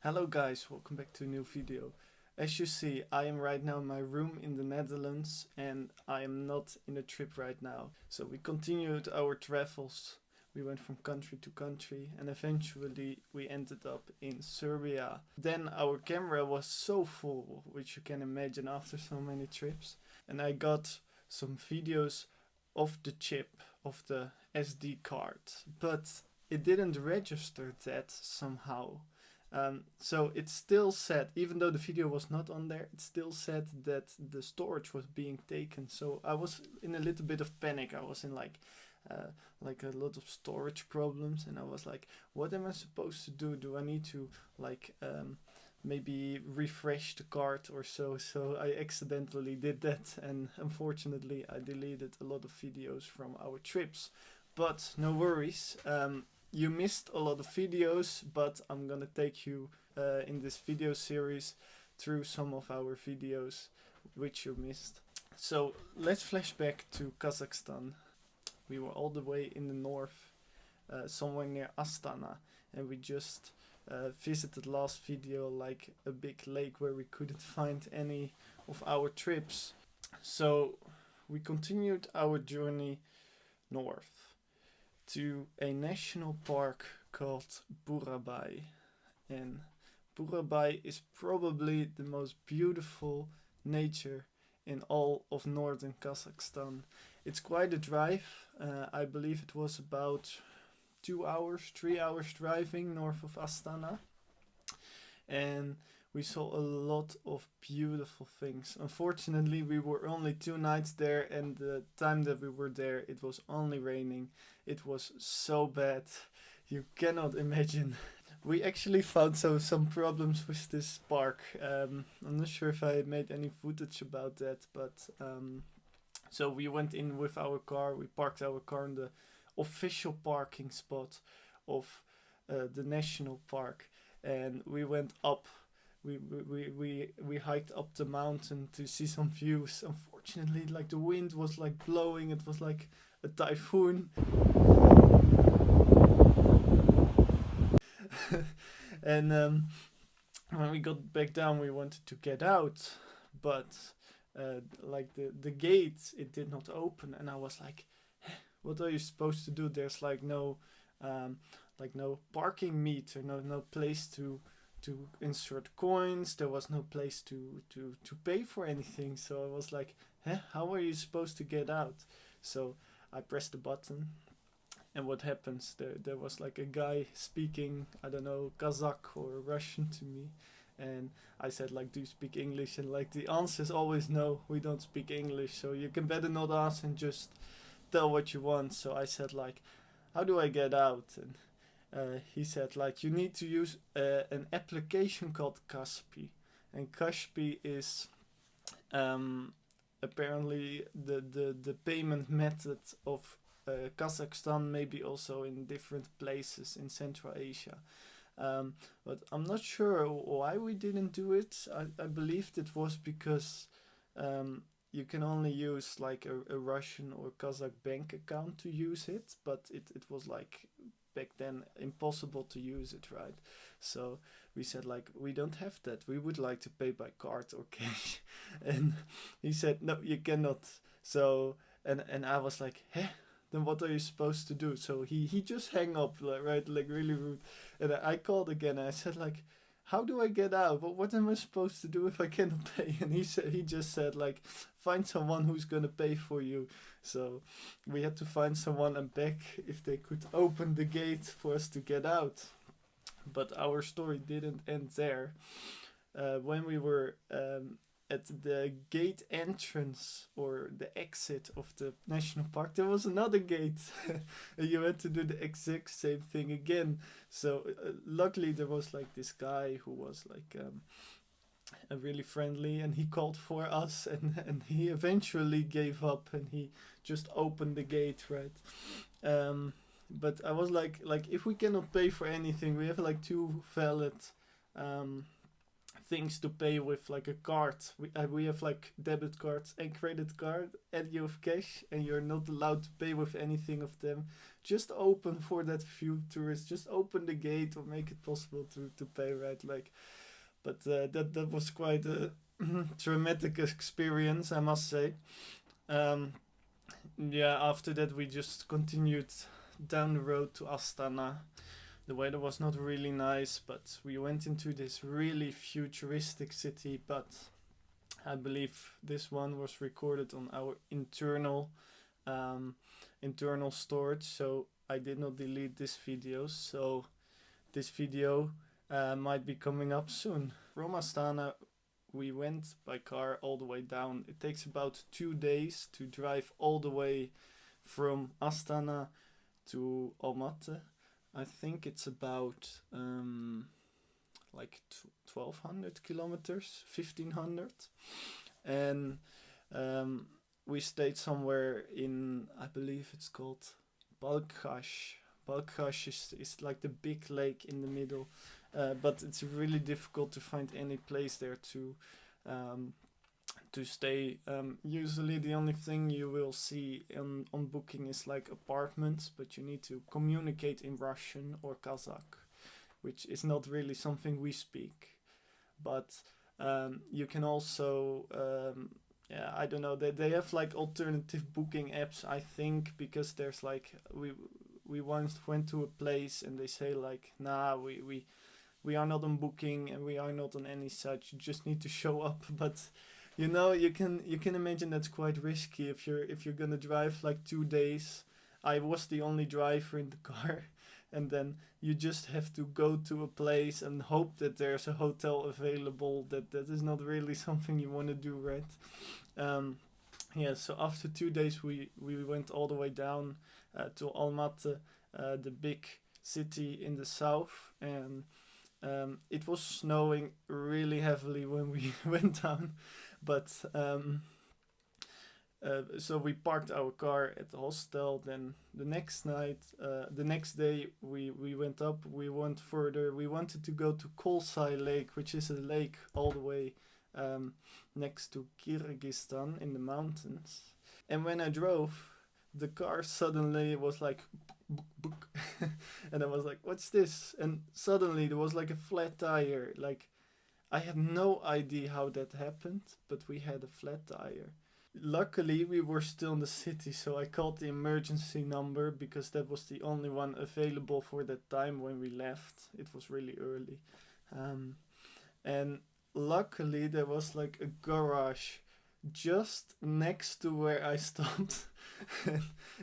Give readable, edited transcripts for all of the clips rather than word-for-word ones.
Hello guys, welcome back to a new video. As you see, I am right now in my room in the Netherlands and I am not in a trip right now. So we continued our travels. We went from country to country and eventually we ended up in Serbia. Then our camera was so full, which you can imagine after so many trips. And I got some videos of the chip, of the SD card, but it didn't register that somehow. So it still said, even though the video was not on there, it still said that the storage was being taken. So I was in a little bit of panic. I was in like a lot of storage problems, and I was like, what am I supposed to do? Do I need to maybe refresh the card or so? So I accidentally did that, and unfortunately I deleted a lot of videos from our trips. But no worries. You missed a lot of videos, but I'm gonna take you in this video series through some of our videos which you missed. So let's flash back to Kazakhstan. We were all the way in the north, somewhere near Astana, and we just visited last video like a big lake where we couldn't find any of our trips. So we continued our journey north to a national park called Burabay. And Burabay is probably the most beautiful nature in all of northern Kazakhstan. It's quite a drive. I believe it was about 2 hours, 3 hours driving north of Astana. And we saw a lot of beautiful things. Unfortunately, we were only 2 nights there, and the time that we were there, it was only raining. It was so bad, you cannot imagine. We actually found some problems with this park. I'm not sure if I made any footage about that, but so we went in with our car. We parked our car in the official parking spot of the national park, and we went up. We hiked up the mountain to see some views. Unfortunately, like the wind was like blowing. It was like a typhoon. And when we got back down, we wanted to get out, but like the gate, it did not open, and I was like, what are you supposed to do? There's like no parking meter, no place to insert coins. There was no place to pay for anything. So I was like, how are you supposed to get out? So I pressed the button, and what happens? There was like a guy speaking, I don't know, Kazakh or Russian to me, and I said like, do you speak English? And like the answer is always no, we don't speak English. So you can better not ask and just tell what you want. So I said like, how do I get out? And he said like, you need to use an application called Kaspi, and Kaspi is apparently the payment method of Kazakhstan, maybe also in different places in Central Asia. But I'm not sure why we didn't do it. I believed it was because you can only use like a Russian or Kazakh bank account to use it, but it was like back then impossible to use it, right? So we said like, we don't have that, we would like to pay by card or cash. And he said no, you cannot. So and I was like, then what are you supposed to do? So he just hang up, like, right, like really rude. And I called again and I said like, how do I get out? What am I supposed to do if I cannot pay? And he just said like, find someone who's gonna pay for you. So we had to find someone and beg if they could open the gate for us to get out. But our story didn't end there. When we were at the gate entrance or the exit of the national park, there was another gate. And you had to do the exact same thing again. So luckily there was like this guy who was like really friendly, and he called for us, and he eventually gave up and he just opened the gate, right? But I was like if we cannot pay for anything, we have like 2 valid things to pay with, like a card. We have like debit cards and credit card, and you have cash, and you're not allowed to pay with anything of them. Just open for that few tourists. Just open the gate or make it possible to pay, right? Like, but that was quite a traumatic experience, I must say. Um, yeah, after that we just continued down the road to Astana. The weather was not really nice, but we went into this really futuristic city. But I believe this one was recorded on our um, internal storage, so I did not delete this video. So this video might be coming up soon. From Astana, we went by car all the way down. It takes about 2 days to drive all the way from Astana to Almaty. I think it's about like 1200 kilometers, 1500. And we stayed somewhere in, I believe it's called Balkhash. Balkhash is like the big lake in the middle. But it's really difficult to find any place there to stay. Usually the only thing you will see on booking is like apartments, but you need to communicate in Russian or Kazakh, which is not really something we speak. But you can also, yeah, I don't know, they have like alternative booking apps, I think, because there's like, we once went to a place and they say like, nah, we are not on booking and we are not on any such, you just need to show up. But you know, you can imagine that's quite risky if you're gonna drive like 2 days. I was the only driver in the car, and then you just have to go to a place and hope that there's a hotel available. That is not really something you want to do, right? Yeah. So after 2 days, we went all the way down to Almaty, the big city in the south, and it was snowing really heavily when we went down. But so we parked our car at the hostel. Then the next day, we went up. We went further. We wanted to go to Kolsai Lake, which is a lake all the way next to Kyrgyzstan in the mountains. And when I drove, the car suddenly was like, book, book. And I was like, what's this? And suddenly there was like a flat tire. Like, I had no idea how that happened, but we had a flat tire. Luckily, we were still in the city, so I called the emergency number because that was the only one available for that time when we left. It was really early. And luckily, there was like a garage just next to where I stopped.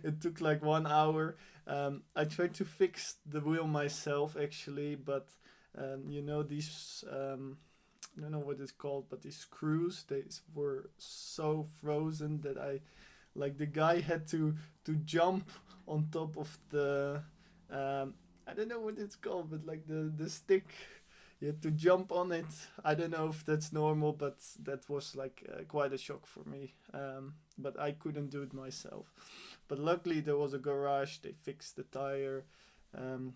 It took like 1 hour. I tried to fix the wheel myself actually, but you know, these I don't know what it's called, but these screws, they were so frozen that the guy had to jump on top of the I don't know what it's called, but like the stick. You had to jump on it. I don't know if that's normal, but that was like quite a shock for me. But I couldn't do it myself. But luckily there was a garage. They fixed the tire, and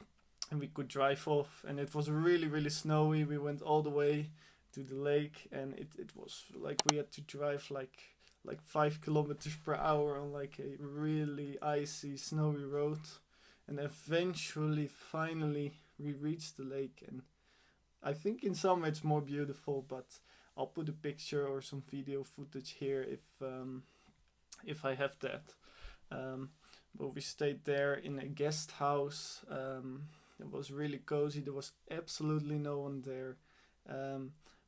we could drive off. And it was really, really snowy. We went all the way to the lake, and it was like we had to drive like 5 kilometers per hour on like a really icy, snowy road. And eventually, finally, we reached the lake. And I think in some it's more beautiful, but I'll put a picture or some video footage here if I have that. But we stayed there in a guest house. It was really cozy. There was absolutely no one there.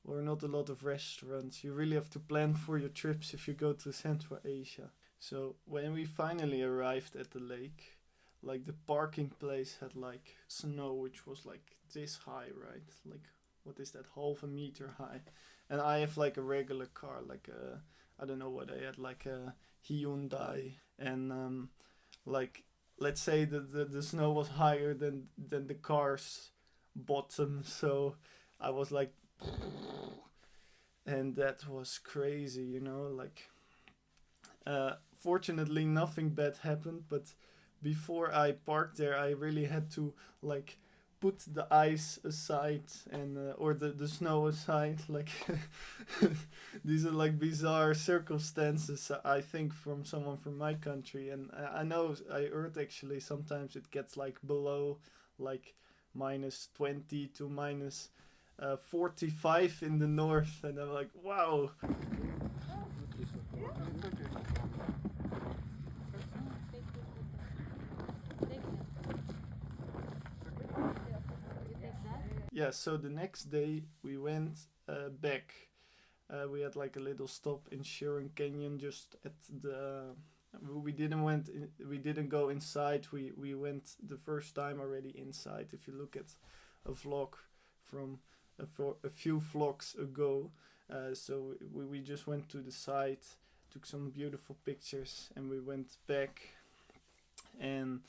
Or not a lot of restaurants. You really have to plan for your trips if you go to Central Asia. So when we finally arrived at the lake, like the parking place had like snow which was like this high, right? Like, what is that, half a meter high? And I have like a regular car, like a, I don't know what I had, like a Hyundai. And like, let's say that the snow was higher than the car's bottom. So I was like, and that was crazy, you know, like fortunately nothing bad happened, but before I parked there I really had to like put the ice aside and or the snow aside, like these are like bizarre circumstances, I think, from someone from my country. And I know, I heard actually sometimes it gets like below like -20 to -45 in the north, and I'm like, wow. Yeah, so the next day we went back. We had like a little stop in Sharon Canyon, just at the. We didn't go inside. We went the first time already inside. If you look at a vlog from a few vlogs ago, so we just went to the site, took some beautiful pictures, and we went back. And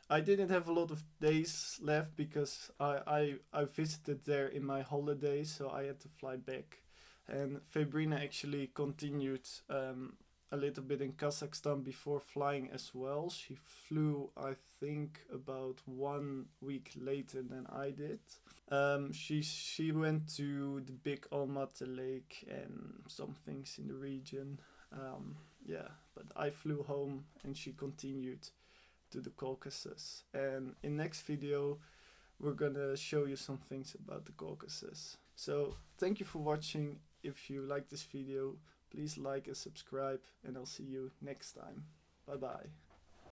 I didn't have a lot of days left because I visited there in my holidays, so I had to fly back. And Febrina actually continued a little bit in Kazakhstan before flying as well. She flew, I think, about 1 week later than I did. She went to the big Almaty Lake and some things in the region. Yeah, but I flew home and she continued to the Caucasus. And in next video we're gonna show you some things about the Caucasus. So thank you for watching. If you like this video, please like and subscribe, and I'll see you next time. Bye bye.